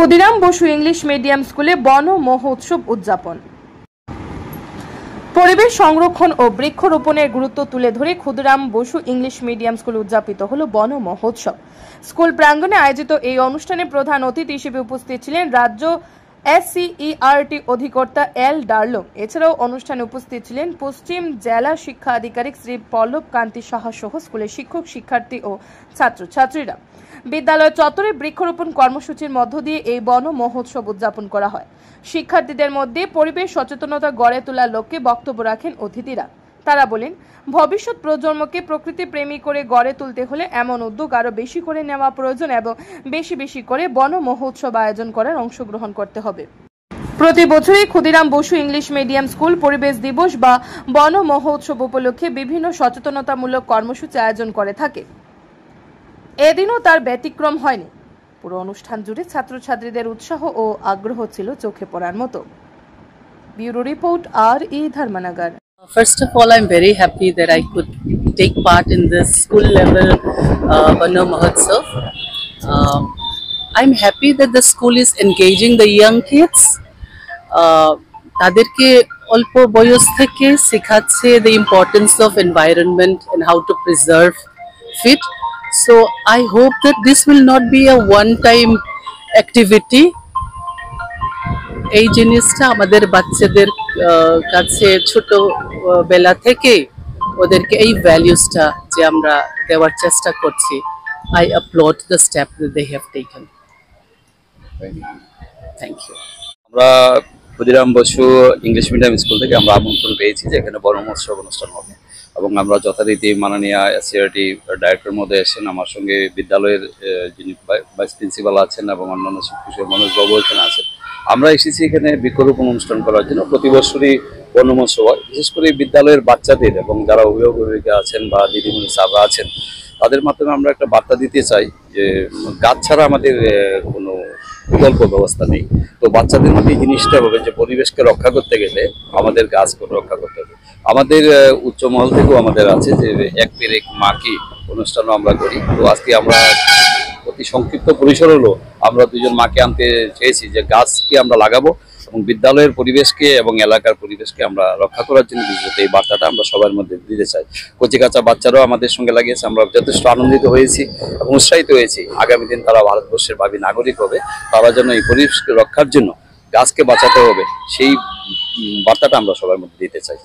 Khudiram Basu English medium স্কুলে বন মহোৎসব উদযাপন। পরিবেশ সংরক্ষণ ও বৃক্ষরোপণের গুরুত্ব তুলে ধরে Khudiram Basu English medium school উদযাপিত হলো বন মহোৎসব। স্কুল প্রাঙ্গণে আয়োজিত এই অনুষ্ঠানে প্রধান অতিথি হিসেবে উপস্থিত ছিলেন রাজ্য SCERT অধিকর্তা এল ডার্লো। এছাড়াও অনুষ্ঠানে উপস্থিত ছিলেন পশ্চিম জেলা শিক্ষা আধিকারিক শ্রী পল্লব কান্তি সাহা সহ স্কুলের শিক্ষক, শিক্ষার্থী ও ছাত্রছাত্রীরা। বিদ্যালয় চত্বরে বৃক্ষরোপণ কর্মসূচির মধ্য দিয়ে এই বন মহোৎসব উদযাপন করা হয়। শিক্ষার্থীদের মধ্যে পরিবেশ সচেতনতা গড়ে তোলার লক্ষ্যে বক্তব্য রাখেন অতিথিরা। তারা বলেন, ভবিষ্যৎ প্রজন্মকে প্রকৃতি প্রেমী করে গড়ে তুলতে হলে এমন উদ্যোগ আরো বেশি করে নেওয়া প্রয়োজন এবং বেশি বেশি করে বন মহোৎসব আয়োজন করার অংশগ্রহণ করতে হবে। প্রতি বছরই Khudiram Basu English medium school পরিবেশ দিবস বা বন মহোৎসব উপলক্ষে বিভিন্ন সচেতনতামূলক কর্মসূচি আয়োজন করে থাকে। এদিনও তার ব্যতিক্রম হয়নি। পুরো অনুষ্ঠান জুড়ে ছাত্রছাত্রীদের উৎসাহ ও আগ্রহ ছিল চোখে পড়ার মতো। Bureau report RE Dharmanagar. First of all, I'm very happy that I could take part in this school level Bano Mahotsav. I'm happy that the school is engaging the young kids. তাদেরকে অল্প বয়স থেকে শেখাচ্ছে the importance of environment and how to preserve it. So I hope that this will not be a one-time activity. এই জিনিসটা আমাদের বাচ্চাদের কাছে ছোট বেলা থেকে ওদেরকে এই ভ্যালুসটা যে আমরা দেওয়ার চেষ্টা করছি, I applaud the step that they have taken. Thank you. আমরা Khudiram Basu English medium school থেকে আমরা আমন্ত্রণ পেয়েছি যে এখানে বন মহোৎসব অনুষ্ঠান হবে এবং আমরা যথারীতি মাননীয় SCERT ডাইরেক্টর মহোদয় এসেছেন, আমার সঙ্গে বিদ্যালয়ের যিনি ভাইস প্রিন্সিপাল আছেন এবং অন্যান্য শিক্ষক মনোজবাবু এখানে আছেন। আমরা এসেছি এখানে বৃক্ষরোপণ অনুষ্ঠান করার জন্য। প্রতি বছরই বন মহোৎসব হয়, বিশেষ করে বিদ্যালয়ের বাচ্চাদের এবং যারা অভিভাবক আছেন বা দিদিমণি স্যাররা আছেন তাদের মাধ্যমে আমরা একটা বার্তা দিতে চাই যে গাছ ছাড়া আমাদের কোনো বিকল্প ব্যবস্থা নেই। তো বাচ্চাদের মধ্যে এই জিনিসটা হবে যে পরিবেশকে রক্ষা করতে গেলে আমাদের গাছকে রক্ষা করতে হবে। আমাদের উচ্চ মহল থেকেও আমাদের আছে যে এক পেড় এক মাকি অনুষ্ঠানও আমরা করি। তো আজকে আমরা অতি সংক্ষিপ্ত পরিসর হলো আমরা দুজন মাকে আনতে চেয়েছি যে গাছকে আমরা লাগাবো এবং বিদ্যালয়ের পরিবেশকে এবং এলাকার পরিবেশকে আমরা রক্ষা করার জন্য বিশেষত এই বার্তাটা আমরা সবার মধ্যে দিতে চাই। কচিকাঁচা বাচ্চারাও আমাদের সঙ্গে লাগিয়েছে, আমরা যথেষ্ট আনন্দিত হয়েছি এবং উৎসাহিত হয়েছি। আগামী দিন তারা ভারতবর্ষের ভাবী নাগরিক হবে, তারা যেন এই পরিবেশকে রক্ষার জন্য গাছকে বাঁচাতে হবে সেই বার্তাটা আমরা সবার মধ্যে দিতে চাই।